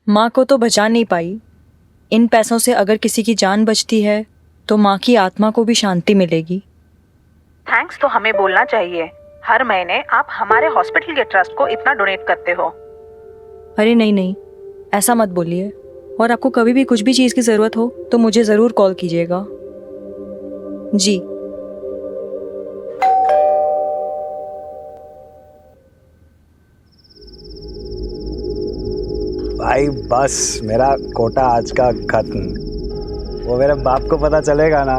माँ को तो बचा नहीं पाई। इन पैसों से अगर किसी की जान बचती है तो माँ की आत्मा को भी शांति मिलेगी। थैंक्स तो हमें बोलना चाहिए। हर महीने आप हमारे हॉस्पिटल के ट्रस्ट को इतना डोनेट करते हो। अरे नहीं नहीं, ऐसा मत बोलिए। और आपको कभी भी कुछ भी चीज़ की ज़रूरत हो तो मुझे ज़रूर कॉल कीजिएगा। जी। भाई बस मेरा कोटा आज का खत्म। वो मेरे बाप को पता चलेगा ना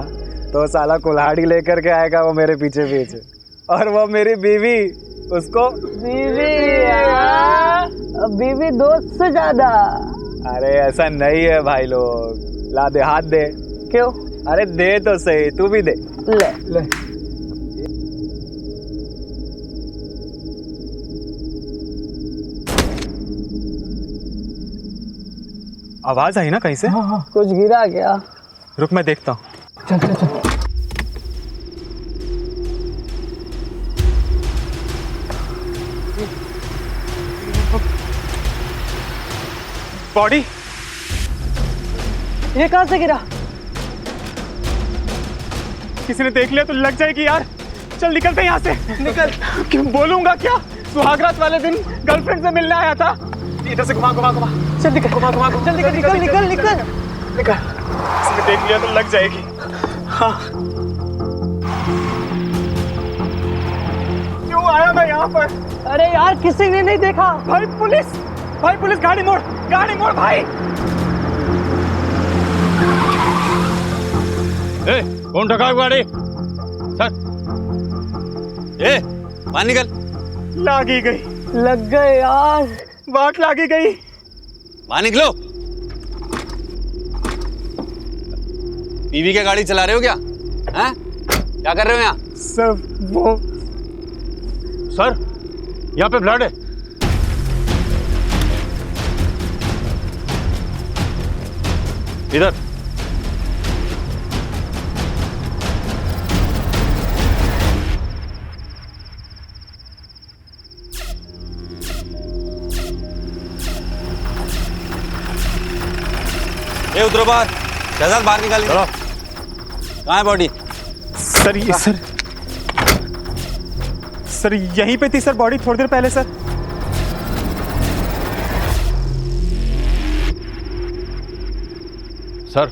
तो साला कुल्हाड़ी लेकर के आएगा वो मेरे पीछे पीछे। और वो मेरी बीवी, उसको बीवी दोस्त से ज्यादा। अरे ऐसा नहीं है भाई लोग। ला दे, हाथ दे। क्यों? अरे दे तो सही, तू भी दे। ले ले। आवाज आई ना कहीं से? हाँ, कुछ गिरा क्या? रुक मैं देखता हूँ। चल चल चल। बॉडी ये कहाँ से गिरा? किसी ने देख लिया तो लग जाएगी यार। चल निकलते यहाँ से। निकल। क्यों बोलूंगा क्या? सुहागरात वाले दिन गर्लफ्रेंड से मिलने आया था। इधर से घुमा घुमा घुमा। चल निकल। घुमा घुमा घुमा। चल निकल निकल निकल निकल निकल। किसी ने देख लिया तो लग जाएगी। हाँ। क्यों आया मैं यहाँ पर? अरे यार किसी ने नहीं देखा। भाई पुलिस! भाई पुलिस! गाड़ी मोड़! गाड़ी मोड़ भाई! ए, कौन ठगा है गाड़ी? सर, ए, बाहर निकल। लागी गई। लग गए यार। वाट लागी गई। बाहर निकलो। बीवी की गाड़ी चला रहे हो क्या? हैं? क्या कर रहे हो यहाँ? सर वो सर, यहाँ पे ब्लड है। इधर। ए उतरो बाहर। शहजाद बाहर निकालिए। चलो। कहाँ है बॉडी? सर ये सर यहीं पे थी सर बॉडी थोड़ी देर पहले सर। सर,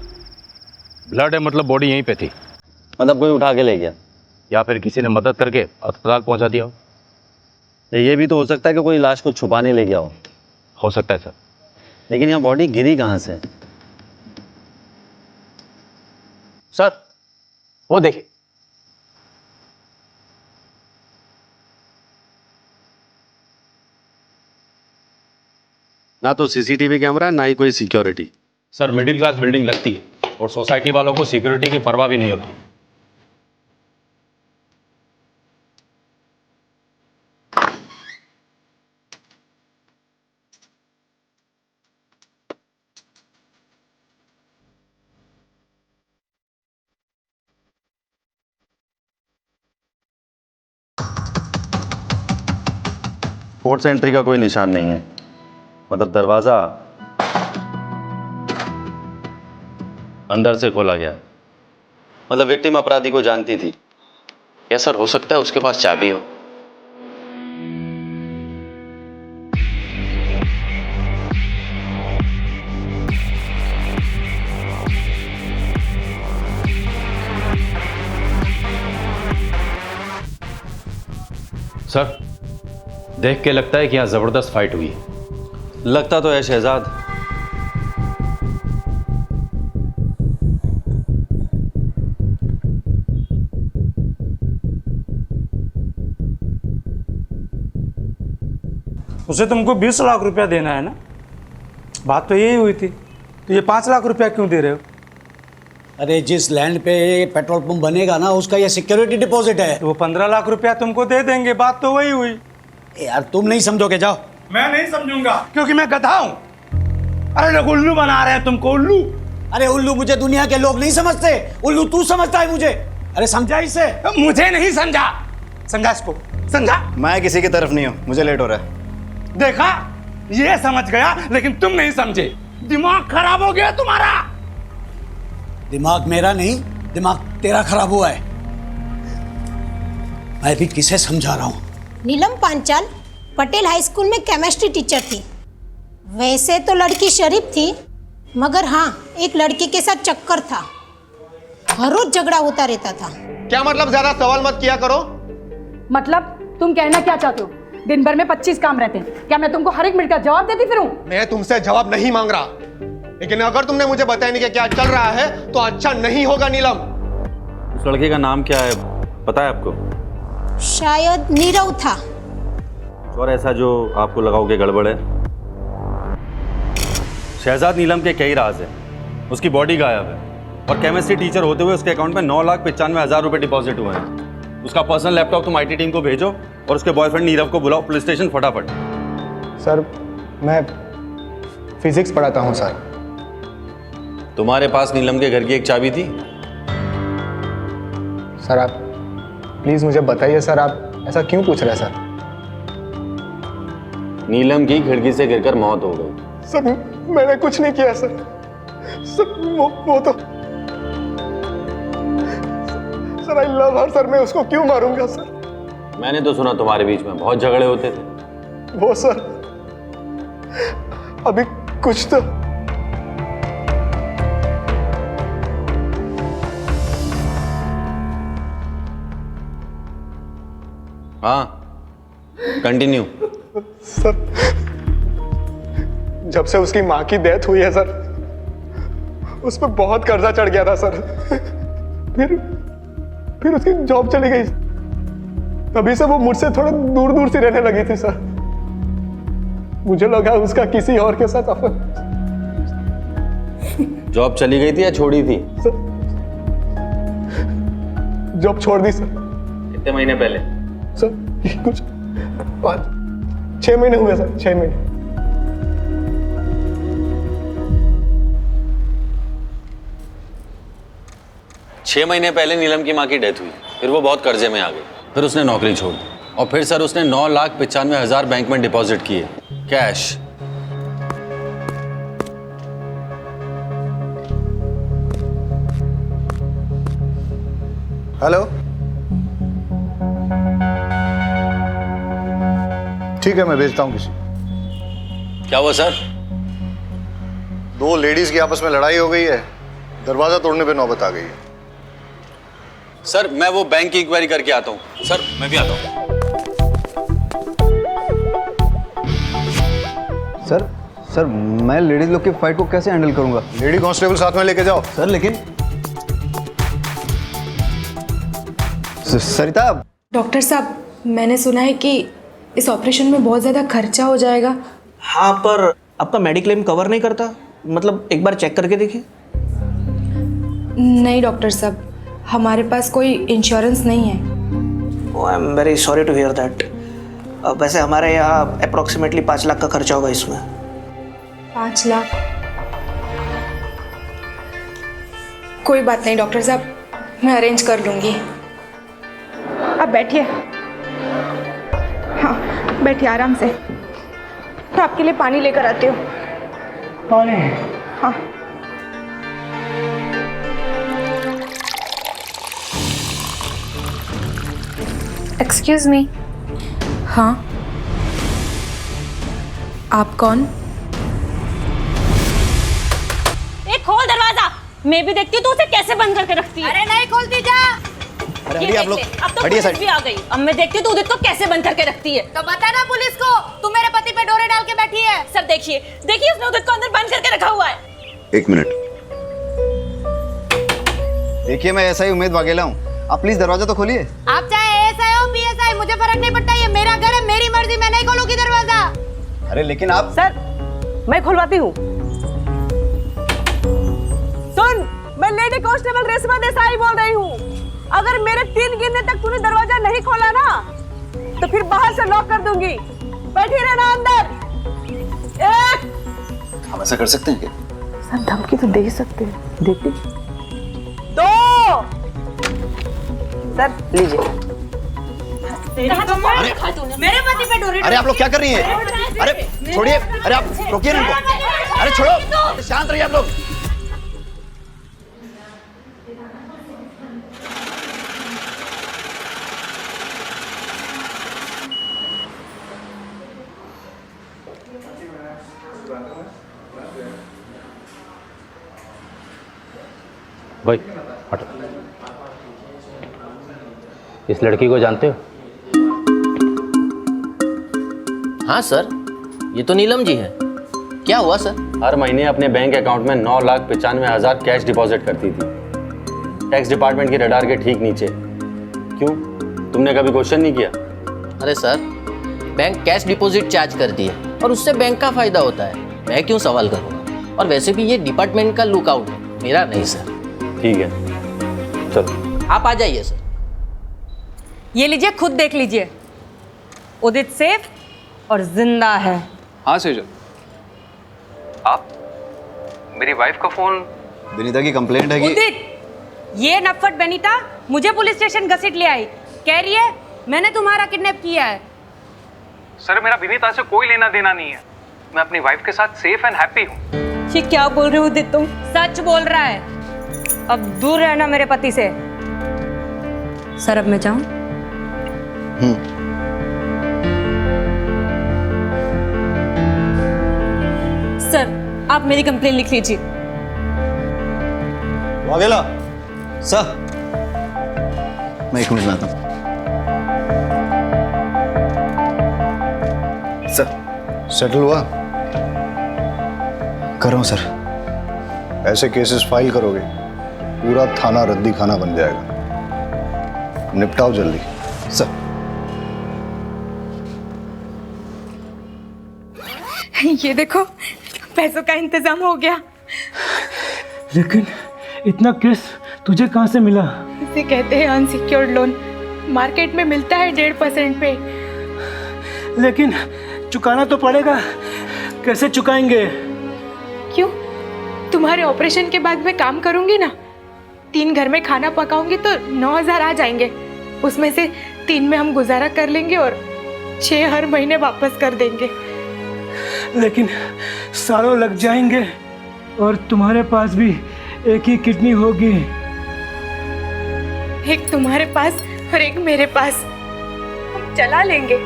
ब्लड है मतलब बॉडी यहीं पे थी। मतलब कोई उठा के ले गया या फिर किसी ने मदद करके अस्पताल पहुंचा दिया हो। ये भी तो हो सकता है कि कोई लाश को छुपाने ले गया हो सकता है सर। लेकिन यहाँ बॉडी गिरी कहाँ से? सर, वो देखिए। ना तो सीसीटीवी कैमरा ना ही कोई security. Sir, middle class building लगती है और सोसाइटी वालों को सिक्योरिटी की परवाह भी नहीं होती। फोर्स एंट्री का कोई निशान नहीं है। मतलब दरवाजा अंदर से खोला गया। मतलब विक्टिम अपराधी को जानती थी। या सर, हो सकता है उसके पास चाबी हो। सर, देख के लगता है कि यहाँ जबरदस्त फाइट हुई है। लगता तो है शहजाद। उसे तुमको 20 लाख रुपया देना है ना? बात तो यही हुई थी। तो ये 5 लाख रुपया क्यों दे रहे हो? अरे जिस लैंड पे पेट्रोल पंप बनेगा ना उसका ये सिक्योरिटी डिपॉजिट है। तो वो 15 लाख रुपया तुमको दे देंगे। बात तो वही हुई। यार तुम नहीं समझोगे, जाओ। मैं नहीं समझूंगा क्योंकि मैं गधा हूं। अरे लोग उल्लू बना रहे हैं तुमको, उल्लू। अरे उल्लू मुझे दुनिया के लोग नहीं समझते, उल्लू तू समझता है मुझे। अरे समझा इसे? मुझे नहीं समझा। समझा इसको, समझा। मैं किसी की तरफ नहीं हूँ, मुझे लेट हो रहा है। देखा, ये समझ गया, लेकिन तुम नहीं समझे। दिमाग खराब हो गया तुम्हारा। दिमाग मेरा नहीं, दिमाग तेरा खराब हुआ है। मैं भी किसे समझा रहा हूँ। नीलम पांचाल पटेल हाई स्कूल में केमिस्ट्री टीचर थी। वैसे तो लड़की शरीफ थी, मगर हाँ, एक लड़की के साथ चक्कर था। हर रोज झगड़ा होता रहता था। क्या मतलब? ज्यादा सवाल मत किया करो। मतलब तुम कहना क्या चाहते हो? दिन भर में 25 काम रहते हैं, क्या मैं तुमको हर एक मिनट का जवाब देती फिरूं? मैं तुमसे जवाब नहीं मांग रहा, लेकिन अगर तुमने मुझे बताया नहीं कि क्या चल रहा है तो अच्छा नहीं होगा। नीलम, उस लड़के का नाम क्या है, पता है आपको? शायद नीरव था। और ऐसा जो आपको लगाओ कि गड़बड़ है? शहजाद नीलम के कई राज हैं। उसकी बॉडी गायब है और केमिस्ट्री टीचर होते हुए उसके अकाउंट में 9,95,000 रुपए डिपॉजिट हुए हैं। उसका पर्सनल लैपटॉप तुम IT टीम को भेजो और उसके बॉयफ्रेंड नीरव को बुलाओ पुलिस स्टेशन फटाफट। सर मैं फिजिक्स पढ़ाता हूँ सर। तुम्हारे पास नीलम के घर की एक चाबी थी? सर आप प्लीज़ मुझे बताइए सर, आप ऐसा क्यों पूछ रहे हैं सर? नीलम की खिड़की से गिरकर मौत हो गई। सर मैंने कुछ नहीं किया सर। सर वो तो sir I love her sir, मैं उसको क्यों मारूंगा सर? मैंने तो सुना तुम्हारे बीच में बहुत झगड़े होते थे। वो सर अभी कुछ तो हाँ कंटिन्यू। सर जब से उसकी माँ की डेथ हुई है सर, उस पर बहुत कर्जा चढ़ गया था सर। फिर उसकी जॉब चली गई, तभी से वो मुझसे थोड़ा दूर दूर से रहने लगी थी सर। मुझे लगा उसका किसी और के साथ अफेयर। जॉब चली गई थी या छोड़ी थी? सर जॉब छोड़ दी सर। कितने महीने पहले? सर कुछ 5-6 महीने हुए सर, 6 महीने। छह महीने पहले नीलम की माँ की डेथ हुई, फिर वो बहुत कर्जे में आ गई, फिर उसने नौकरी छोड़ दी और फिर सर उसने 9,95,000 बैंक में डिपॉजिट किए कैश। हेलो, ठीक है मैं भेजता हूँ किसी। क्या हुआ सर? 2 लेडीज की आपस में लड़ाई हो गई है, दरवाजा तोड़ने पे नौबत आ गई है। सर मैं वो बैंक की इंक्वायरी करके आता हूँ। सर मैं भी आता हूँ। सर मैं लेडीज लोग की फाइट को कैसे हैंडल करूंगा? लेडी कांस्टेबल साथ में लेके जाओ। सर लेकिन सरिता। डॉक्टर साहब, मैंने सुना है कि इस ऑपरेशन में बहुत ज़्यादा खर्चा हो जाएगा। हाँ, पर आपका मेडिक्लेम कवर नहीं करता, मतलब एक बार चेक करके देखिए। नहीं डॉक्टर साहब, हमारे पास कोई इंश्योरेंस नहीं है। I am very sorry to hear that. वैसे हमारे यहाँ अप्रोक्सीमेटली 5 लाख का खर्चा होगा इसमें। 5 लाख? कोई बात नहीं डॉक्टर साहब, मैं अरेंज कर लूँगी। आप बैठिए। हाँ बैठिए आराम से। मैं आपके लिए पानी लेकर आती हूँ। पानी? हाँ। Excuse me. हाँ आप कौन? खोल दरवाजा। मैं भी देखती हूँ तू उसे कैसे बंद करके रखती है। अरे नहीं खोलती जा। अरे आप लोग अब तो पुलिस भी आ गई। अब मैं देखती हूँ तू उदित को कैसे बंद करके रखती है। तो बता ना पुलिस को, तू मेरे पति पे डोरे डाल के बैठी है। सर देखिए उसने उदित को अंदर बंद करके रखा हुआ है। 1 मिनट। देखिए मैं ऐसा ही उम्मीद वाघेला हूँ, आप प्लीज दरवाजा तो खोलिए। आप चाहे एएसआई हो पीएसआई, मुझे फर्क नहीं पड़ता। ये मेरा घर है, मेरी मर्जी, मैं नहीं खोलूंगी दरवाजा। अरे लेकिन आप। सर मैं खुलवाती हूँ। सुन, मैं लेडी कांस्टेबल रेशमा देसाई बोल रही हूँ। अगर मेरे 3 गिनने तक तूने दरवाजा नहीं खोला ना, तो फिर बाहर से लॉक कर दूंगी। बैठी रहना अंदर। 1। हम ऐसा कर सकते हैं क्या? सर धमकी तो दे ही सकते हैं, देखिए। 2। सर लीजिए। मेरे पति पे डोरेडो। अरे आप लोग क्या कर रही हैं? अरे छोड़िए, अरे आप रोकिए ना इनको। अरे छोड़ो, शांत रहिए आप लोग। भाई हटो। इस लड़की को जानते हो? हाँ सर, ये तो नीलम जी है। क्या हुआ सर? हर महीने अपने बैंक अकाउंट में 9,95,000 कैश डिपॉजिट करती थी, टैक्स डिपार्टमेंट के रडार के ठीक नीचे। क्यों, तुमने कभी क्वेश्चन नहीं किया? अरे sir, bank cash deposit charge करती है और उससे बैंक का फायदा होता है, मैं क्यों सवाल करूँगा? और वैसे भी ये डिपार्टमेंट का लुकआउट है, मेरा नहीं सर। ठीक है, चलो आप आ जाइए सर। ये लीजिए, खुद देख लीजिए। उदित सेफ और जिंदा है। हाँ सेजल, आप मेरी वाइफ का फोन। विनीता की कंप्लेंट है कि उदित, ये नफट बेनीता मुझे पुलिस स्टेशन घसीट ले आई, कह रही है मैंने तुम्हारा किडनैप किया है। सर, मेरा विनीता से कोई लेना देना नहीं है, मैं अपनी वाइफ के साथ सेफ एंड हैप्पी हूँ। ये क्या बोल रहे हो उदित तुम? सच बोल रहा है। अब दूर रहना मेरे पति से। सर अब मैं जाऊं? सर आप मेरी कंप्लेन लिख लीजिए। वाघेला सर, मैं 1 मिनट में आता हूँ। सर सेटल हुआ? कर रहा हूँ सर। ऐसे केसेस फाइल करोगे पूरा थाना रद्दी खाना बन जाएगा, निपटाओ जल्दी। सर ये देखो, पैसों का इंतजाम हो गया। लेकिन इतना केस तुझे कहाँ से मिला? इसे कहते हैं अनसिक्योर्ड लोन, मार्केट में मिलता है 1.5% पे। लेकिन चुकाना तो पड़ेगा, कैसे चुकाएंगे? क्यों? तुम्हारे ऑपरेशन के बाद मैं काम करूंगी ना, 3 घर में खाना पकाऊंगी तो 9,000 आ जाएंगे। उसमें से 3 में हम गुजारा कर लेंगे और 6 हर महीने वापस कर देंगे। लेकिन सालों लग जाएंगे और तुम्हारे पास भी एक ही किडनी होगी। एक तुम्हारे पास और एक मेरे पास, हम चला लेंगे।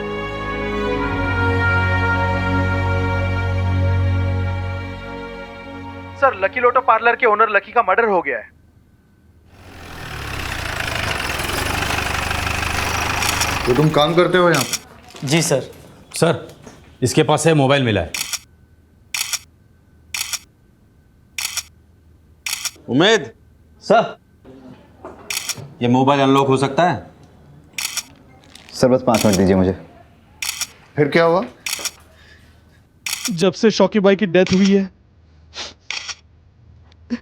सर, लकी लोटो पार्लर के ओनर लकी का मर्डर हो गया है। तो तुम काम करते हो यहाँ पे? जी सर। सर, इसके पास से मोबाइल मिला है। उमेद सर, ये मोबाइल अनलॉक हो सकता है? सर बस 5 मिनट दीजिए मुझे। फिर क्या हुआ? जब से शौकी भाई की डेथ हुई है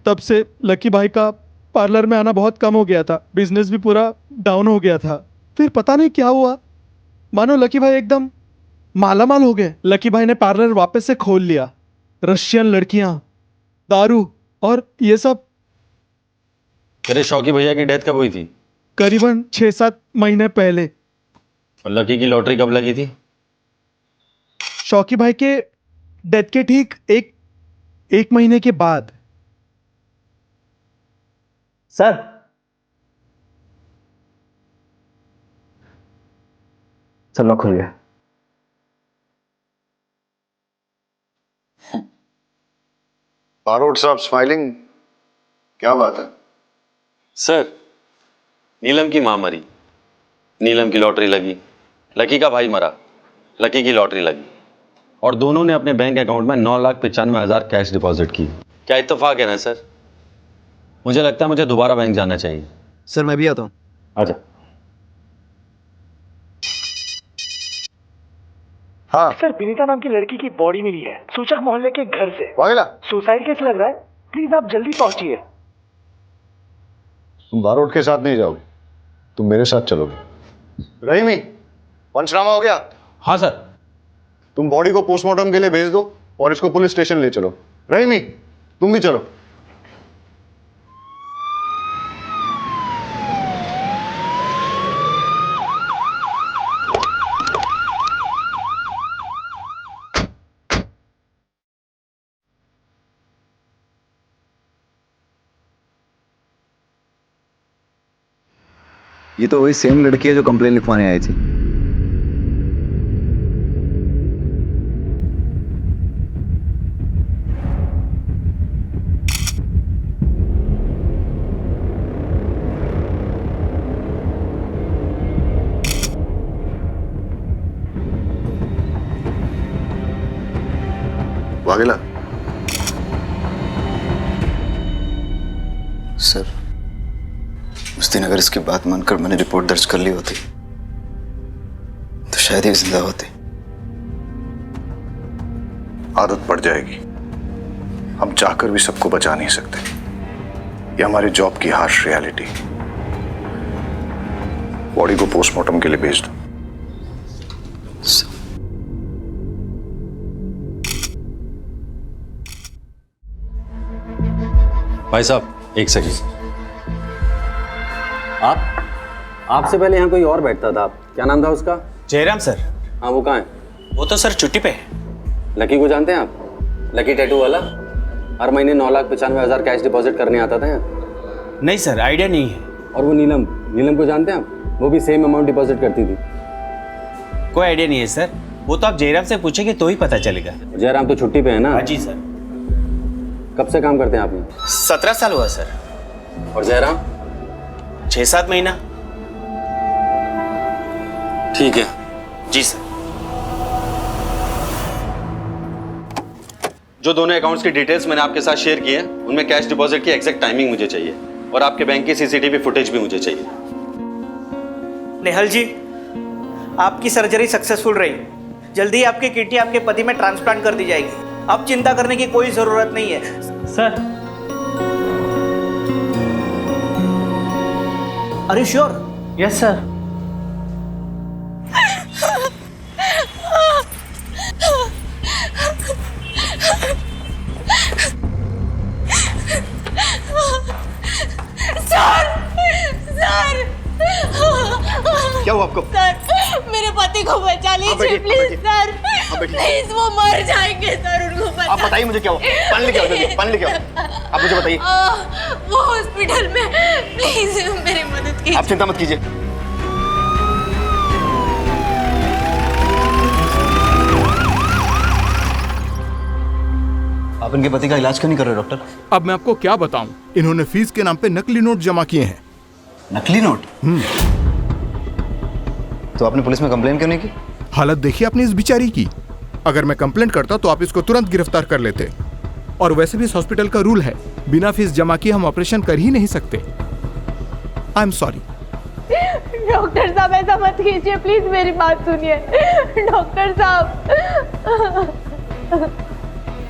तब से लकी भाई का पार्लर में आना बहुत कम हो गया था, बिजनेस भी पूरा डाउन हो गया था। फिर पता नहीं क्या हुआ, मानो लकी भाई एकदम मालामाल हो गए। लकी भाई ने पार्लर वापस से खोल लिया। रशियन लड़कियां, दारू और ये सब। तेरे शौकी भैया की डेथ कब हुई थी? करीबन 6-7 महीने पहले। और लकी की लॉटरी कब लगी थी? शौकी भाई के डेथ के ठीक एक महीने के बाद। सर लॉक खुल गया। बारोट साहब स्माइलिंग, क्या बात है? सर, नीलम की मां मरी, नीलम की लॉटरी लगी, लकी का भाई मरा, लकी की लॉटरी लगी, और दोनों ने अपने बैंक अकाउंट में 9,95,000 कैश डिपॉजिट की। क्या इत्तेफाक है ना सर? मुझे लगता है मुझे दोबारा बैंक जाना चाहिए। सर मैं भी आता हूँ। आजा। हाँ सर, विनीता नाम की लड़की की बॉडी मिली है सूचक मोहल्ले के घर से। वाघेला, सुसाइड केस लग रहा है, प्लीज आप जल्दी पहुंचिए। तुम बारोट के साथ नहीं जाओगे, तुम मेरे साथ चलोगे। रहीमी, पंचनामा हो गया? हाँ सर। तुम बॉडी को पोस्टमार्टम के लिए भेज दो और इसको पुलिस स्टेशन ले चलो। रहीमी, तुम भी चलो। ये तो वही सेम लड़की है जो कंप्लेन लिखवाने आई थी। वाघेला सर, उस दिन अगर इसकी बात मानकर मैंने रिपोर्ट दर्ज कर ली होती तो शायद ये जिंदा होती। आदत पड़ जाएगी, हम चाहकर भी सबको बचा नहीं सकते, ये हमारे जॉब की हार्श रियलिटी। बॉडी को पोस्टमार्टम के लिए भेज दो। भाई साहब एक सेकंड। आपसे पहले यहाँ कोई और बैठता था, क्या नाम था उसका? जयराम सर। हाँ, वो कहाँ है? वो तो सर छुट्टी पे है। लकी को जानते हैं आप? लकी टैटू वाला, हर महीने 9,95,000 कैश डिपॉजिट करने आता था यहाँ। नहीं सर, आइडिया नहीं है। और वो नीलम को जानते हैं आप? वो भी सेम अमाउंट डिपॉजिट करती थी। कोई आइडिया नहीं है सर, वो तो आप जयराम से पूछेंगे तो ही पता चलेगा। जयराम तो छुट्टी पे है ना? हाँ जी सर। कब से काम करते हैं आप यहाँ? 17 साल हुआ सर। और जयराम? 6-7 महीना। ठीक है जी सर। जो दोनों अकाउंट्स की डिटेल्स मैंने आपके साथ शेयर की है, उनमें कैश डिपॉजिट की एग्जैक्ट टाइमिंग मुझे चाहिए और आपके बैंक की सीसीटीवी फुटेज भी मुझे चाहिए। नेहल जी, आपकी सर्जरी सक्सेसफुल रही। जल्दी ही आपकी किडनी आपके पति में ट्रांसप्लांट कर दी जाएगी। अब चिंता करने की कोई जरूरत नहीं है sir. Are you sure? Yes sir. क्या हुआ आपको? सर, मेरे पति को बचा लीजिए प्लीज सर। प्लीज, वो मर जाएंगे सर, उनको बचा। आप बताइए मुझे क्या हुआ? पानी लेके आओ जल्दी, पानी लेके आओ। आप मुझे बताइए। वो हॉस्पिटल में, प्लीज मेरी मदद कीजिए। आप चिंता मत कीजिए। आप इनके पति का इलाज क्यों नहीं कर रहे डॉक्टर? अब मैं आपको क्या बताऊं, इन्होंने फीस के नाम पे नकली नोट जमा किए हैं। नकली नोट? तो आपने पुलिस में कंप्लेन क्यों नहीं की? हालत देखिए अपनी इस बिचारी की। अगर मैं कंप्लेंट करता तो आप इसको तुरंत गिरफ्तार कर लेते। और वैसे भी इस हॉस्पिटल का रूल है, बिना फीस जमा किए हम ऑपरेशन कर ही नहीं सकते। I am sorry. डॉक्टर साहब, ऐसा मत कीजिए प्लीज, मेरी बात सुनिए डॉक्टर साहब।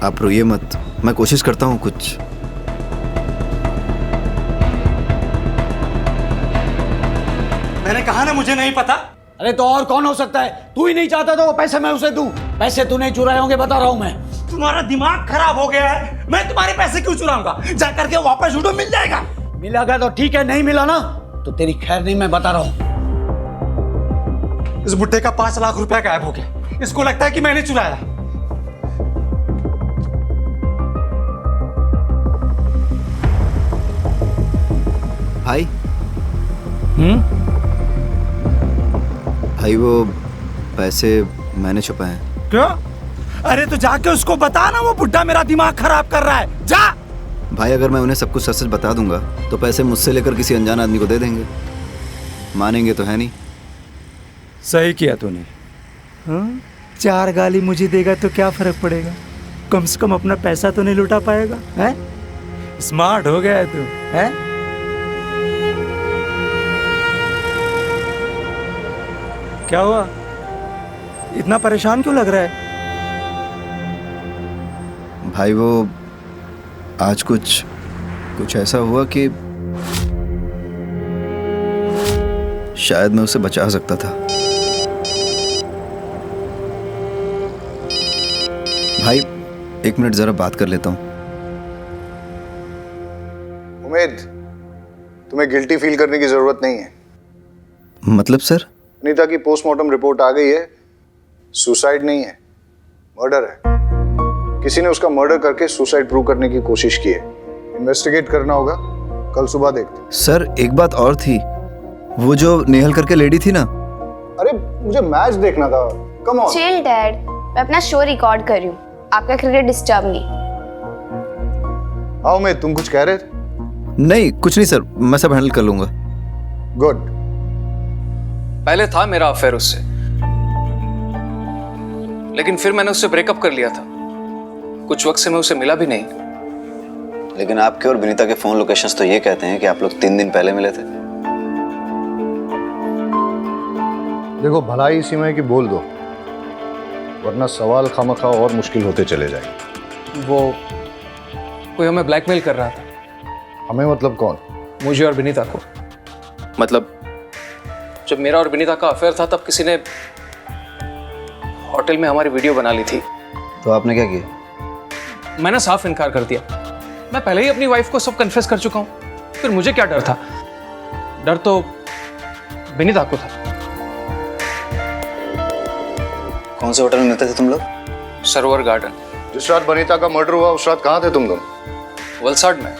आप रोइए मत, मैं कोशिश करता हूँ कुछ। मैंने कहा ना मुझे नहीं पता। अरे तो और कौन हो सकता है? तू ही नहीं चाहता तो वो पैसे मैं उसे दूं। पैसे तू नहीं चुराए होंगे, बता रहा हूं मैं। तुम्हारा दिमाग खराब हो गया है। मैं तुम्हारे पैसे क्यों चुराऊंगा? जा करके वापस उठो, मिल जाएगा। मिलेगा तो ठीक है, नहीं मिला ना तो तेरी खैर नहीं, मैं बता रहा हूं। इस बुड्ढे का 5 लाख रुपया गायब हो गया। इसको लगता है कि मैंने चुराया। भाई भाई, वो पैसे मैंने छुपाए हैं। क्यों? अरे तो जाके उसको बता ना, वो बुड्ढा मेरा दिमाग खराब कर रहा है। जा। भाई, अगर मैं उन्हें सब कुछ सच सच बता दूंगा तो पैसे मुझसे लेकर किसी अनजान आदमी को दे देंगे। मानेंगे तो है नहीं। सही किया तूने। 4 गाली मुझे देगा तो क्या फर्क पड़ेगा? कम से कम अपना पैसा तो नहीं लुटा पाएगा। है? स्मार्ट हो गया है तू, है? क्या हुआ? इतना परेशान क्यों लग रहा है? भाई, वो आज कुछ ऐसा हुआ कि शायद मैं उसे बचा सकता था। भाई, 1 मिनट जरा बात कर लेता हूं। उम्मीद, तुम्हें गिल्टी फील करने की जरूरत नहीं है। मतलब सर? अनीता की पोस्टमार्टम रिपोर्ट आ गई है। सुसाइड नहीं है, मर्डर है। किसी ने उसका मर्डर करके सुसाइड प्रूव करने की कोशिश की है। इन्वेस्टिगेट करना होगा, कल सुबह देखते। सर, एक बात और थी। वो जो नेहल करके लेडी थी ना। अरे मुझे मैच देखना था, कम ऑन। चिल डैड, मैं अपना शो रिकॉर्ड कर रही हूँ, आपका क्रिकेट डिस्टर्ब नहीं। आओ मैं, तुम कुछ कह रहे थे? नहीं कुछ नहीं सर, मैं सब हैंडल कर लूंगा। गुड। पहले था मेरा अफेयर उससे, लेकिन फिर मैंने उससे ब्रेकअप कर लिया था। कुछ वक्त से मैं उसे मिला भी नहीं। लेकिन आपके और विनीता के फोन लोकेशंस तो ये कहते हैं कि आप लोग 3 दिन पहले मिले थे। देखो भलाई इसी में है कि बोल दो, वरना सवाल खामखा और मुश्किल होते चले जाएंगे। वो कोई हमें ब्लैकमेल कर रहा था। हमें मतलब कौन? मुझे और विनीता को। मतलब जब मेरा और विनीता का अफेयर था तब किसी ने होटल में हमारी वीडियो बना ली थी। तो आपने क्या किया? मैंने साफ इनकार कर दिया। मैं पहले ही अपनी वाइफ को सब कन्फेस कर चुका हूँ, फिर मुझे क्या डर था? डर तो विनीता को था। कौन से होटल में मिलते थे तुम लोग? सरोवर गार्डन। जिस रात वनीता का मर्डर हुआ उस रात कहाँ थे तुम लोग? वलसाड में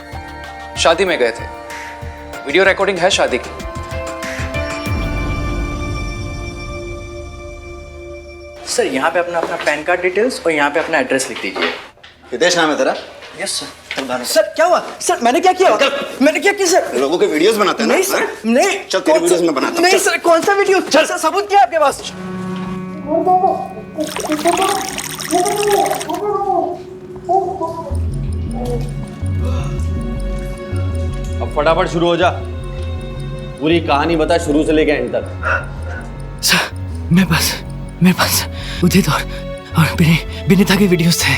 शादी में गए थे। वीडियो रिकॉर्डिंग है शादी की। सर यहाँ पे अपना पैन कार्ड डिटेल्स और यहाँ पे अपना एड्रेस लिख दीजिए। हितेश नाम है तेरा? Yes sir. सर क्या हुआ? सर मैंने क्या किया? मैंने क्या किया सर? लोगों के वीडियोस बनाते हैं ना? नहीं सर, नहीं। चल तेरे वीडियोस में बनाता हूं। नहीं सर, कौन सा वीडियो? चल सर, सबूत क्या है आपके पास? अब फटाफट शुरू हो जा, पूरी कहानी बता शुरू से लेके एंड तक। सर मेरे पास उदित और विनीता के वीडियोस थे।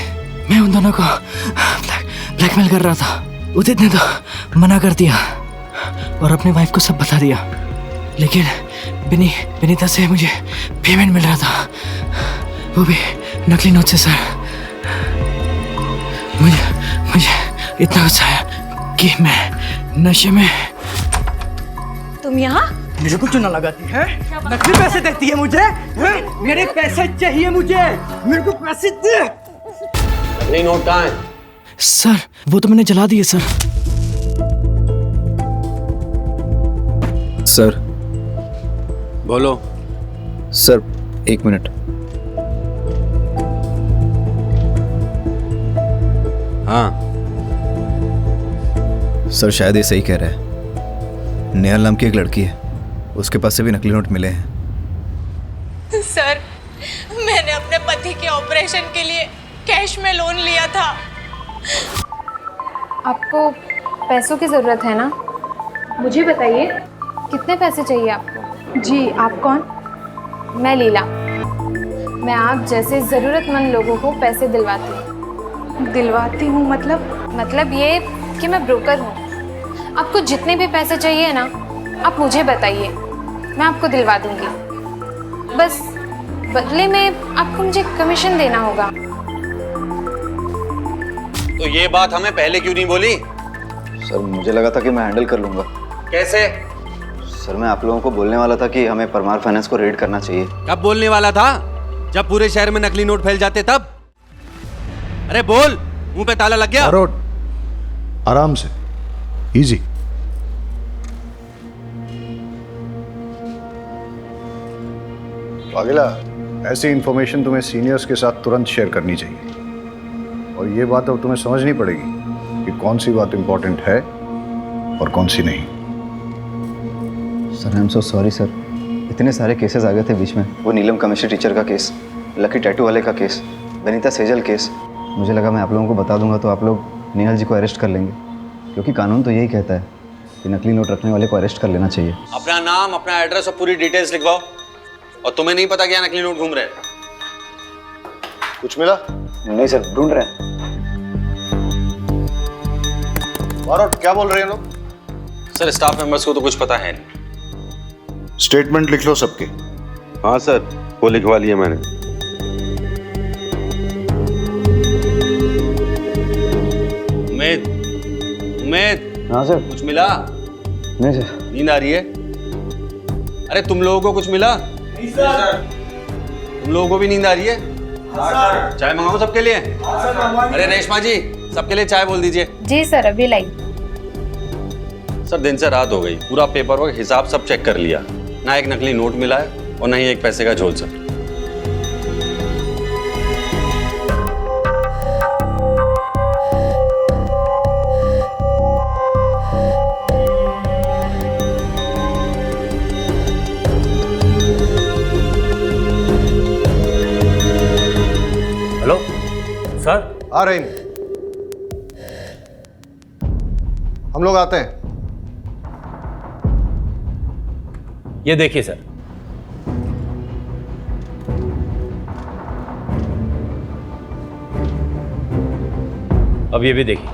मैं उन दोनों को ब्लैकमेल कर रहा था। उदित ने तो मना कर दिया और अपनी वाइफ को सब बता दिया, लेकिन विनीता से मुझे पेमेंट मिल रहा था, वो भी नकली नोट से। सर मुझे इतना गुस्सा आया कि मैं नशे में। तुम यहाँ? मुझे कुछ ना लगाती है, नकली पैसे देती है मुझे। मेरे पैसे चाहिए मुझे, मेरे को पैसे दे। नकली नोट कहाँ है? सर वो तो मैंने जला दिए सर। सर बोलो। Sir 1 minute. हाँ सर शायद ये सही कह रहा है। नेहल नाम की एक लड़की है, उसके पास से भी नकली नोट मिले हैं। सर मैंने अपने पति के ऑपरेशन के लिए कैश में लोन लिया था। आपको पैसों की ज़रूरत है ना? मुझे बताइए कितने पैसे चाहिए आपको? जी आप कौन? मैं लीला। मैं आप जैसे ज़रूरतमंद लोगों को पैसे दिलवाती हूँ। दिलवाती हूँ मतलब ये कि मैं ब्रोकर हूँ। आपको जितने भी पैसे चाहिए ना, आप मुझे बताइए, मैं आपको दिलवा दूँगी। बस बदले में आपको मुझे कमीशन देना होगा। तो ये बात हमें पहले क्यों नहीं बोली? सर मुझे लगा था कि मैं हैंडल कर लूंगा। कैसे? सर मैं आप लोगों को बोलने वाला था कि हमें परमार फाइनेंस को रेड करना चाहिए। कब बोलने वाला था? जब पूरे शहर में नकली नोट फैल जाते तब। अरे बोल, मुंह पे ताला लग गया। आराम से, इजी। अगला ऐसी इंफॉर्मेशन तुम्हें सीनियर्स के साथ तुरंत शेयर करनी चाहिए, और ये बात अब तुम्हें समझनी पड़ेगी कि कौन सी बात इंपॉर्टेंट है और कौन सी नहीं। Sir I am so sorry sir, इतने सारे केसेस आ गए थे बीच में। वो नीलम केमिस्ट्री टीचर का केस, लकी टैटू वाले का केस, विनीता सेजल केस। मुझे लगा मैं आप लोगों को बता दूंगा तो आप लोग नेहल जी को अरेस्ट कर लेंगे, क्योंकि कानून तो यही कहता है कि नकली नोट रखने वाले को अरेस्ट कर लेना चाहिए। अपना नाम, अपना एड्रेस और पूरी डिटेल्स लिखवाओ। और तुम्हें नहीं पता क्या नकली नोट घूम रहे हैं? कुछ मिला? नहीं सर, ढूंढ रहे हैं। बारोट क्या बोल रहे हैं लोग? सर स्टाफ मेंबर्स को तो कुछ पता है नहीं। स्टेटमेंट लिख लो सबके। हाँ सर, वो लिखवा लिया मैंने। उमेद। हाँ सर। कुछ मिला? नहीं सर। नींद आ रही है? अरे तुम लोगों को कुछ मिला? नहीं सर। तुम लोगों को भी नींद आ रही है? हाँ सर। चाय मंगाऊं सबके लिए? हाँ सर। अरे रेशमा जी, सबके लिए चाय बोल दीजिए। जी सर, अभी लाई। सर दिन से रात हो गई, पूरा पेपर वर्क हिसाब सब चेक कर लिया, ना एक नकली नोट मिला है और ना ही एक पैसे का झोल सर। Hello sir. आ रहे हैं, हम लोग आते हैं। ये देखिए सर। अब ये भी देखिए।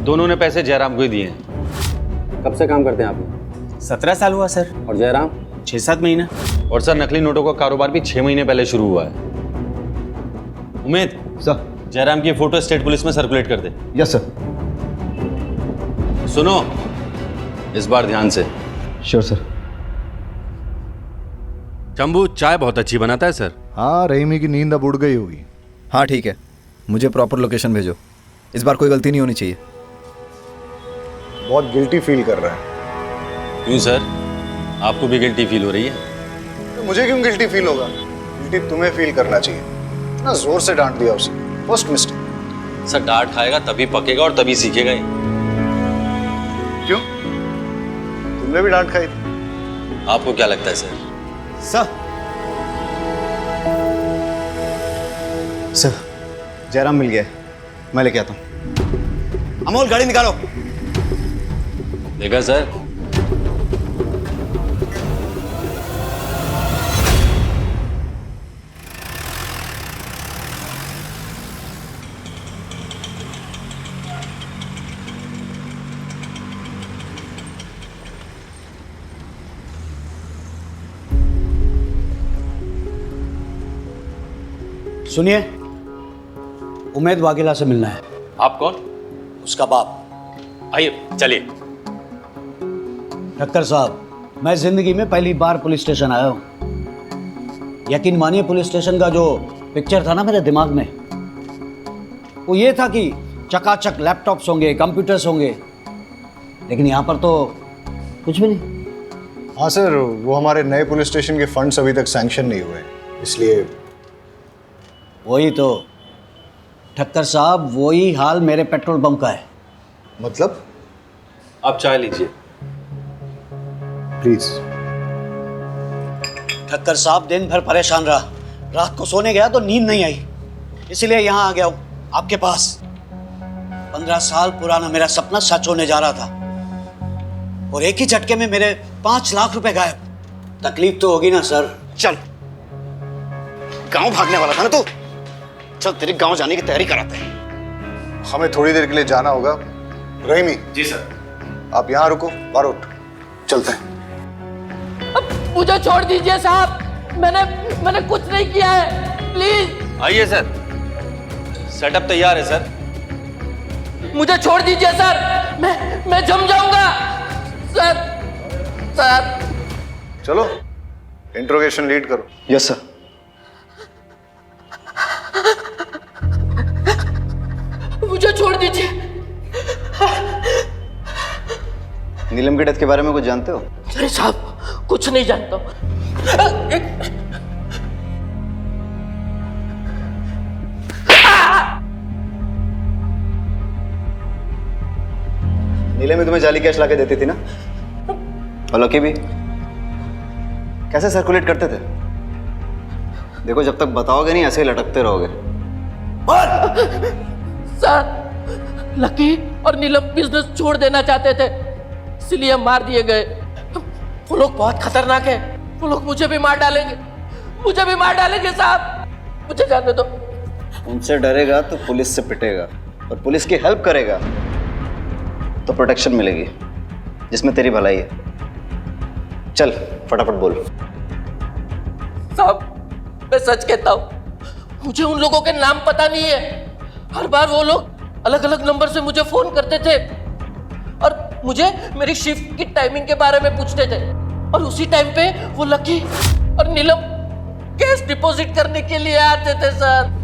दोनों ने पैसे जयराम को ही दिए हैं। कब से काम करते हैं आप? 17 साल हुआ सर। और जयराम? 6-7 महीना। और सर नकली नोटों का कारोबार भी 6 महीने पहले शुरू हुआ है। उमेद सर, जयराम की फोटो स्टेट पुलिस में सर्कुलेट कर दे। Yes sir. सुनो, इस बार ध्यान से। Sure sir. शंभू चाय बहुत अच्छी बनाता है सर। हाँ, रहीमी की नींद अब उड़ गई होगी। हाँ ठीक है, मुझे प्रॉपर लोकेशन भेजो, इस बार कोई गलती नहीं होनी चाहिए। बहुत गिल्टी फील कर रहा है। क्यों सर, आपको भी गिल्टी फील हो रही है? तो मुझे क्यों गिल्टी फील होगा? गिल्टी तुम्हें फील करना चाहिए। इतना जोर से डांट दिया उसे, फर्स्ट मिस्टेक। सर डांट खाएगा तभी पकेगा और तभी सीखेगा ही। क्यों, तुमने भी डांट खाई थी? आपको क्या लगता है सर? सर, जयराम मिल गया है, मैं लेके आता हूँ। अमोल गाड़ी निकालो। देखा सर, सुनिए, उमेद वाघेला से मिलना है। आप कौन? उसका बाप। आइए चलिए। ठक्कर साहब, मैं जिंदगी में पहली बार पुलिस स्टेशन आया हूँ। यकीन मानिए, पुलिस स्टेशन का जो पिक्चर था ना मेरे दिमाग में, वो ये था कि चकाचक लैपटॉप्स होंगे, कंप्यूटर्स होंगे, लेकिन यहाँ पर तो कुछ भी नहीं। हाँ सर, वो हमारे नए पुलिस स्टेशन के फंड्स अभी तक सैंक्शन नहीं हुए, इसलिए। वही तो ठक्कर साहब, वही हाल मेरे पेट्रोल पंप का है। मतलब? आप चाय लीजिए प्लीज। ठक्कर साहब, दिन भर परेशान रहा, रात को सोने गया तो नींद नहीं आई, इसलिए यहाँ आ गया हूँ आपके पास। 15 साल पुराना मेरा सपना सच होने जा रहा था, और एक ही झटके में मेरे 5 लाख रुपए गायब। तकलीफ तो होगी ना सर। चल, गांव भागने वाला था ना तू, चल तेरे गांव जाने की तैयारी कराते हैं। हमें थोड़ी देर के लिए जाना होगा। रहीमी। जी सर। आप यहाँ रुको, बारूद चलते हैं। मुझे छोड़ दीजिए साहब, मैंने कुछ नहीं किया है, प्लीज। आइए सर, सेटअप तैयार है सर। मुझे छोड़ दीजिए सर, मैं जम जाऊंगा सर। चलो, इंट्रोगेशन लीड करो। Yes sir. मुझे छोड़ दीजिए। नीलम के डेथ के बारे में कुछ जानते हो? नहीं साहब, कुछ नहीं जानता। नीलम में तुम्हें जाली कैश लाके देती थी ना, और लकी भी। कैसे सर्कुलेट करते थे? देखो, जब तक बताओगे नहीं ऐसे ही लटकते रहोगे। सर, लकी और नीलम बिजनेस छोड़ देना चाहते थे, इसलिए मार दिए गए। वो लोग बहुत खतरनाक है, वो लोग मुझे भी मार डालेंगे साहब, मुझे जाने दो। उनसे डरेगा तो पुलिस से पिटेगा, और पुलिस की हेल्प करेगा तो प्रोटेक्शन मिलेगी, जिसमें तेरी भलाई है। चल फटाफट बोल। साहब, मैं सच कहता हूँ, मुझे उन लोगों के नाम पता नहीं है। हर बार वो लोग अलग अलग नंबर से मुझे फोन करते थे और मुझे मेरी शिफ्ट की टाइमिंग के बारे में पूछते थे, और उसी टाइम पे वो लकी और नीलम कैश डिपॉजिट करने के लिए आते थे सर।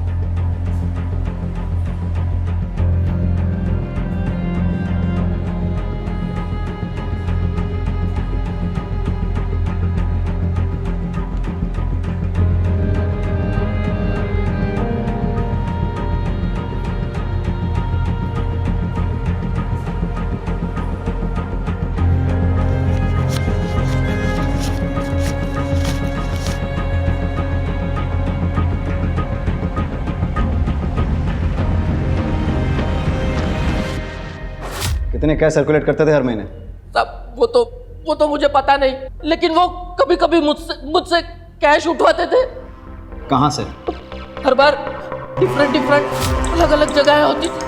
कितने कैश सर्कुलेट करते थे हर महीने? साहब वो तो मुझे पता नहीं, लेकिन वो कभी कभी मुझसे कैश उठवाते थे। कहाँ से? हर बार डिफरेंट अलग अलग जगह होती थी।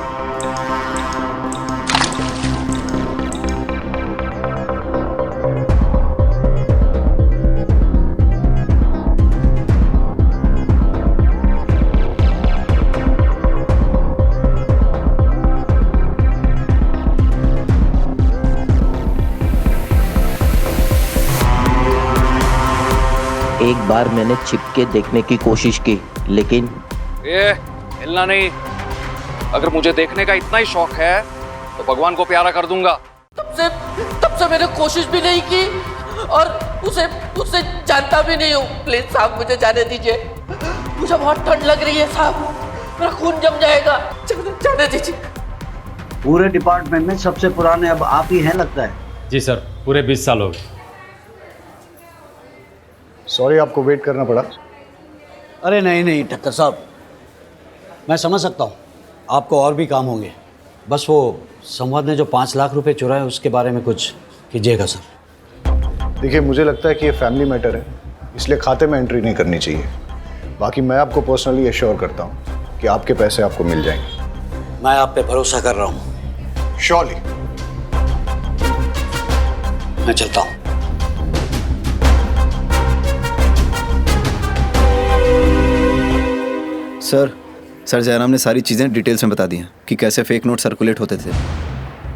एक बार मैंने छिप के देखने की कोशिश की, लेकिन हिलना नहीं। अगर मुझे देखने का इतना ही शौक है तो भगवान को प्यारा कर दूंगा। तब से मैंने कोशिश भी नहीं की और उसे जानता भी नहीं हूँ। प्लीज साहब मुझे जाने दीजिए, मुझे बहुत ठंड लग रही है साहब, मेरा खून जम जाएगा, जाने दीजिए। पूरे डिपार्टमेंट में सबसे पुराने अब आप ही हैं लगता है। जी सर, पूरे 20 साल हो गए। सॉरी आपको वेट करना पड़ा। अरे नहीं ठक्कर साहब, मैं समझ सकता हूँ आपको और भी काम होंगे। बस वो संवाद ने जो 5 लाख रुपए चुराए उसके बारे में कुछ कीजिएगा सर। देखिए, मुझे लगता है कि ये फैमिली मैटर है, इसलिए खाते में एंट्री नहीं करनी चाहिए। बाकी मैं आपको पर्सनली एश्योर करता हूँ कि आपके पैसे आपको मिल जाएंगे। मैं आप पे भरोसा कर रहा हूँ। श्योरली। मैं चलता हूँ। सर जयराम ने सारी चीज़ें डिटेल्स में बता दी हैं कि कैसे फेक नोट सर्कुलेट होते थे।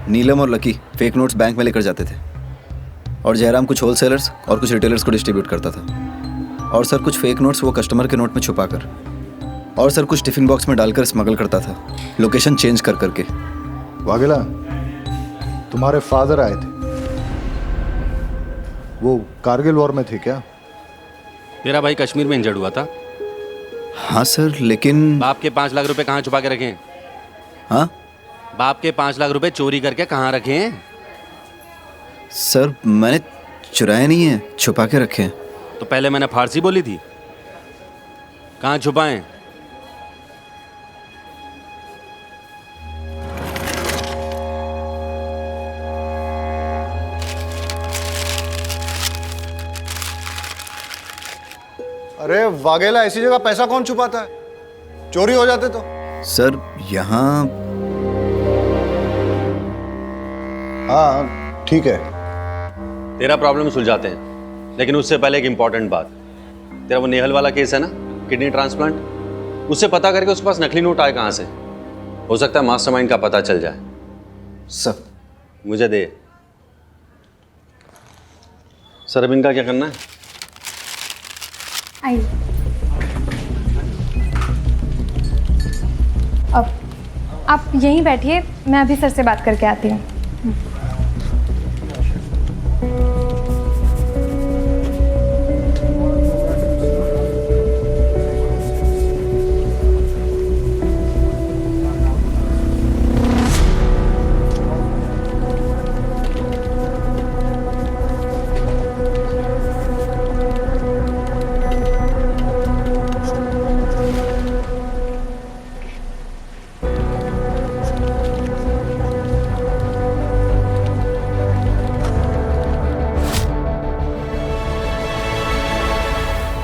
नीलम और लकी फेक नोट्स बैंक में लेकर जाते थे और जयराम कुछ होलसेलर्स और कुछ रिटेलर्स को डिस्ट्रीब्यूट करता था। और सर कुछ फेक नोट्स वो कस्टमर के नोट में छुपाकर, और सर कुछ टिफिन बॉक्स में डालकर स्मगल करता था, लोकेशन चेंज कर करके। वाघेला, तुम्हारे फादर आए थे, वो कारगिल वॉर में थे क्या? तेरा भाई कश्मीर में इंजर्ड हुआ था। हाँ सर, लेकिन बाप के 5 लाख रुपए कहाँ छुपा के रखे हैं? हाँ, बाप के 5 लाख रुपए चोरी करके कहाँ रखे हैं? सर मैंने चुराए नहीं है, छुपा के रखे हैं। तो पहले मैंने फारसी बोली थी, कहाँ छुपाएं? अरे वाघेला, ऐसी जगह पैसा कौन छुपाता है? चोरी हो जाते तो। सर यहाँ, हाँ ठीक है, तेरा प्रॉब्लम सुलझाते हैं, लेकिन उससे पहले एक इंपॉर्टेंट बात। तेरा वो नेहल वाला केस है ना, किडनी ट्रांसप्लांट, उससे पता करके उसके पास नकली नोट आए कहाँ से। हो सकता है मास्टरमाइंड का पता चल जाए। सर मुझे दे। सर अब इनका क्या करना है? आइए। अब आप यहीं बैठिए, मैं अभी सर से बात करके आती हूँ।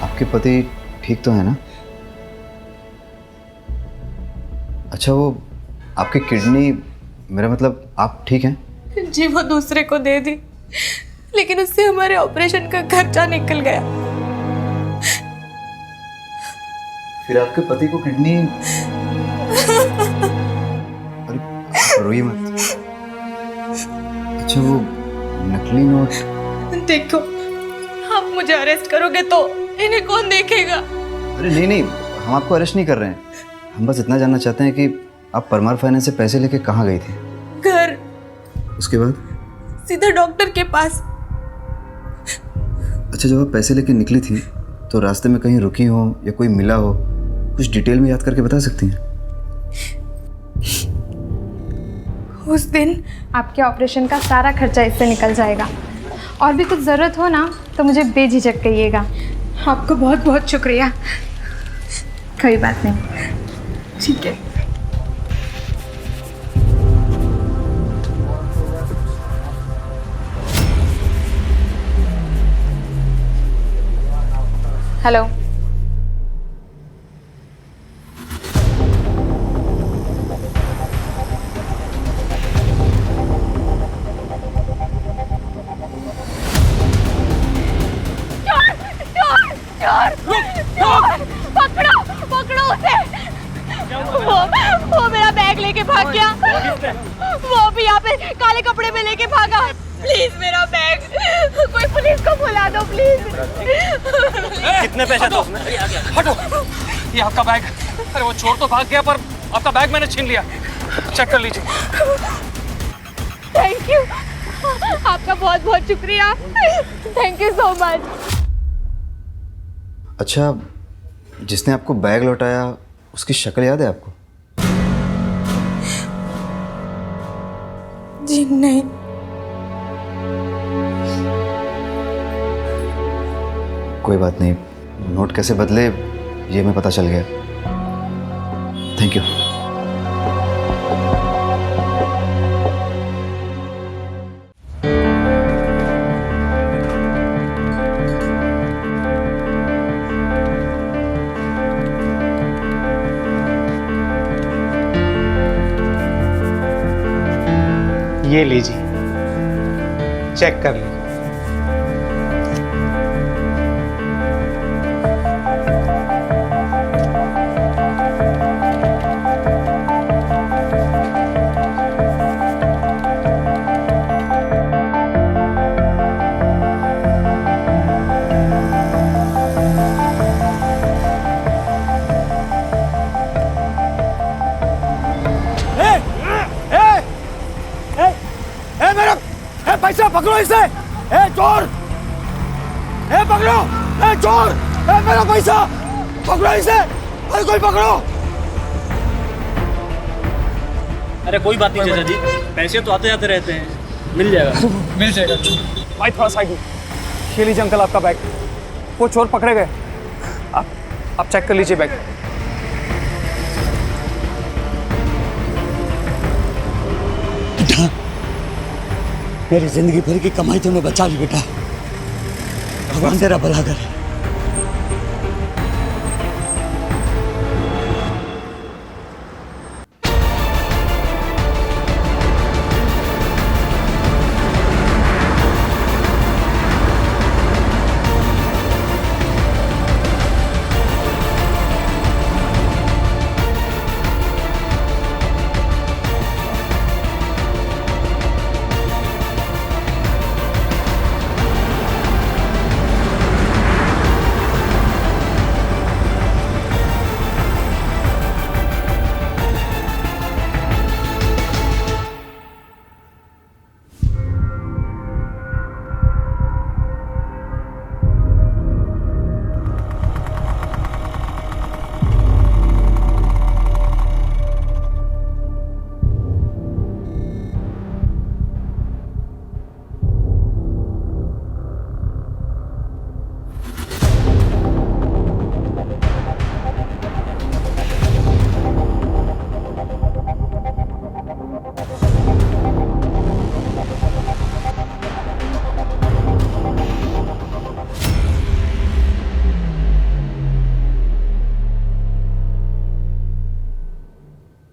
आपके पति ठीक तो है ना? अच्छा, वो आपकी किडनी, मेरा मतलब आप ठीक हैं? जी वो दूसरे को दे दी, लेकिन उससे हमारे ऑपरेशन का खर्चा निकल गया। फिर आपके पति को किडनी, अरे आप रोइए मत। अच्छा, वो नकली नोट, देखो, आप मुझे अरेस्ट करोगे तो इन्हें कौन देखेगा? अरे नहीं नहीं, हम आपको अरेस्ट नहीं कर रहे हैं। हम बस इतना जानना चाहते हैं कि आप परमार फाइनेंस से पैसे लेके कहाँ गई थी? घर, उसके बाद? सीधा डॉक्टर के पास। अच्छा, जब आप पैसे लेके निकली थी तो रास्ते में कहीं रुकी हो या कोई मिला हो, कुछ डिटेल में याद करके बता सकती हैं? उस दिन आपके ऑपरेशन का सारा खर्चा इससे निकल जाएगा। और भी कुछ ज़रूरत हो ना तो मुझे बेझिझक कहिएगा। आपको बहुत बहुत शुक्रिया। कोई बात नहीं, ठीक है। हेलो, पकड़ो पकड़ो उसे। वो मेरा बैग लेके भाग गया। वो भी यहाँ पे काले कपड़े में लेके भागा। प्लीज मेरा बैग, कोई पुलिस को बुला दो प्लीज। कितने पैसे दो? हटो, ये आपका बैग। अरे वो चोर तो भाग गया पर आपका बैग मैंने छीन लिया। चेक कर लीजिए। थैंक यू, आपका बहुत बहुत शुक्रिया। Thank you so much. अच्छा, जिसने आपको बैग लौटाया उसकी शक्ल याद है आपको? जी नहीं। कोई बात नहीं, नोट कैसे बदले ये मैं पता चल गया। Thank you. ये लीजिए, चेक कर लीजिए। पैसा पकड़ो इसे। ए चोर, ए पकड़ो, ए चोर, ए मेरा पैसा पकड़ो इसे। अरे कोई पकड़ो। अरे कोई बात नहीं चाचा जी, पैसे तो आते जाते रहते हैं, मिल जाएगा। मिल जाएगा। भाई थोड़ा साइड में। ये लीजिए अंकल आपका बैग। वो चोर पकड़े गए। आप चेक कर लीजिए बैग। मेरी जिंदगी भर की कमाई तूने बचा ली बेटा। भगवान तेरा भला करे।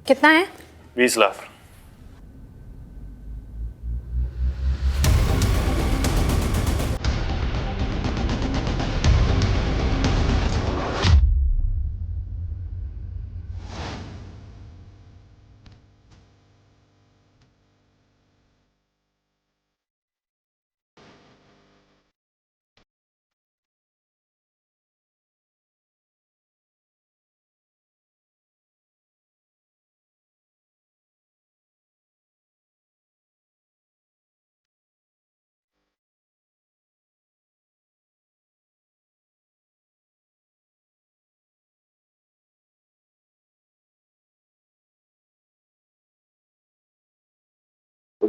कितना है? 20 लाख।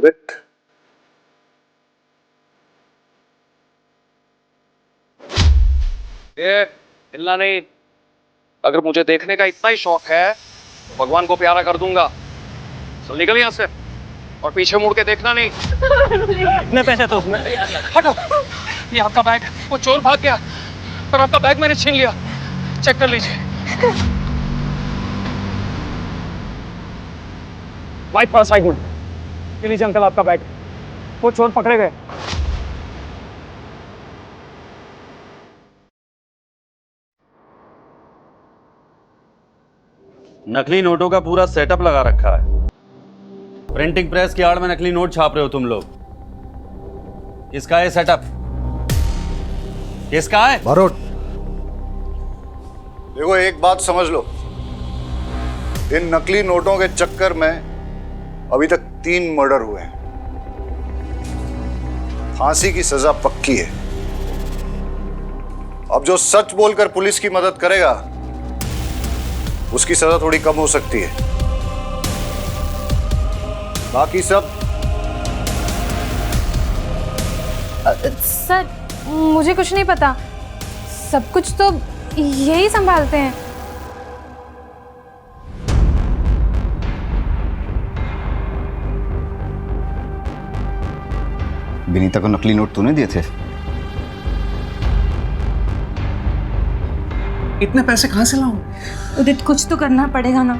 उदित, ये हिलना नहीं। अगर मुझे देखने का इतना ही शौक है तो भगवान को प्यारा कर दूंगा। चल निकल यहाँ से और पीछे मुड़ के देखना नहीं। कितने पैसे तो उसमें? हटो, ये आपका बैग। वो चोर भाग गया पर आपका बैग मैंने छीन लिया। चेक कर लीजिए। वाइट पास आई गुड। ये लीजिए अंकल आपका बैग। वो चोर पकड़े गए। नकली नोटों का पूरा सेटअप लगा रखा है। प्रिंटिंग प्रेस की आड़ में नकली नोट छाप रहे हो तुम लोग। किसका है सेटअप? किसका है? बारोट, देखो एक बात समझ लो, इन नकली नोटों के चक्कर में अभी तक 3 मर्डर हुए हैं। फांसी की सजा पक्की है। अब जो सच बोलकर पुलिस की मदद करेगा उसकी सजा थोड़ी कम हो सकती है। बाकी सब सर मुझे कुछ नहीं पता, सब कुछ तो यही संभालते हैं। विनीता को नकली नोट तूने दिए थे? इतने पैसे कहाँ से लाऊं? उदित कुछ तो करना पड़ेगा ना।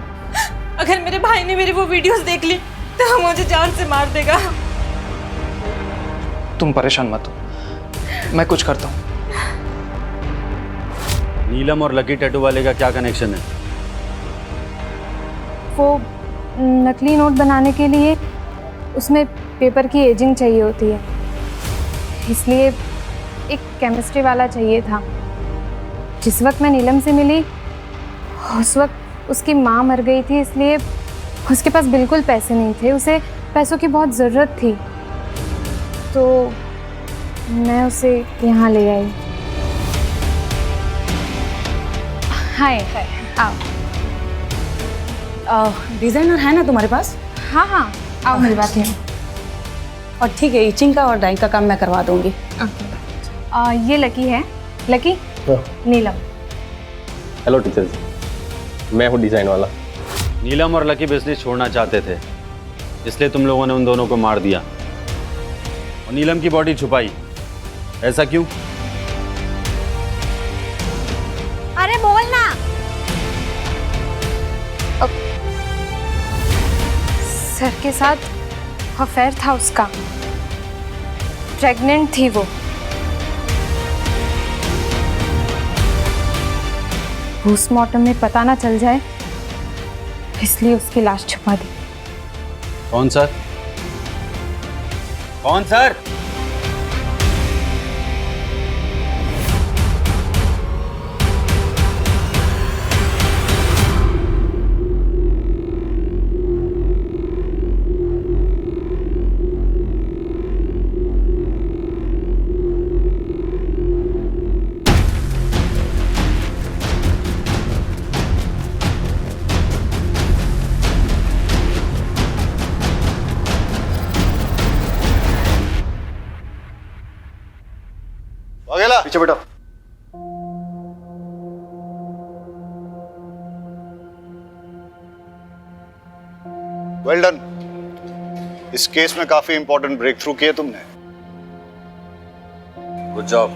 अगर मेरे भाई ने मेरी वो वीडियोस देख ली तो मुझे जान से मार देगा। तुम परेशान मत हो, मैं कुछ करता हूँ। नीलम और लकी टैटू वाले का क्या कनेक्शन है? वो नकली नोट बनाने के लिए उसमें पेपर की एजिंग चाहिए होती है, इसलिए एक केमिस्ट्री वाला चाहिए था। जिस वक्त मैं नीलम से मिली उस वक्त उसकी माँ मर गई थी, इसलिए उसके पास बिल्कुल पैसे नहीं थे। उसे पैसों की बहुत ज़रूरत थी, तो मैं उसे यहाँ ले आई। हाय, आओ। डिज़ाइनर है ना तुम्हारे पास? हाँ हाँ, आओ मिलवाती हूँ। और ठीक है, इचिंग का और डाइंग का काम मैं करवा दूंगी। ये लकी है। लकी, नीलम। हेलो टीचर जी, मैं हूँ डिज़ाइन वाला। नीलम और लकी बिजनेस छोड़ना चाहते थे, इसलिए तुम लोगों ने उन दोनों को मार दिया और नीलम की बॉडी छुपाई। ऐसा क्यों? अरे बोल ना। सर के साथ अफेयर था उसका, प्रेग्नेंट थी वो। पोस्टमार्टम में पता ना चल जाए इसलिए उसकी लाश छुपा दी। कौन सर? कौन सर? अगला पीछे बैठो। Well done. इस केस में काफी इंपॉर्टेंट ब्रेक थ्रू किए तुमने। Good job.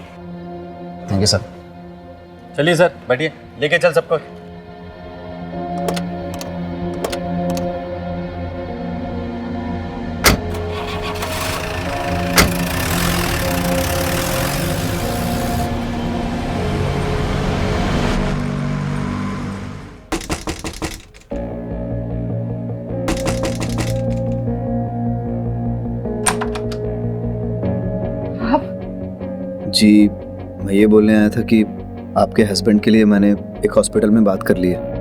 Thank you sir. चलिए सर, बैठिए, लेके चल सबको। जी, मैं ये बोलने आया था कि आपके हस्बैंड के लिए मैंने एक हॉस्पिटल में बात कर ली है।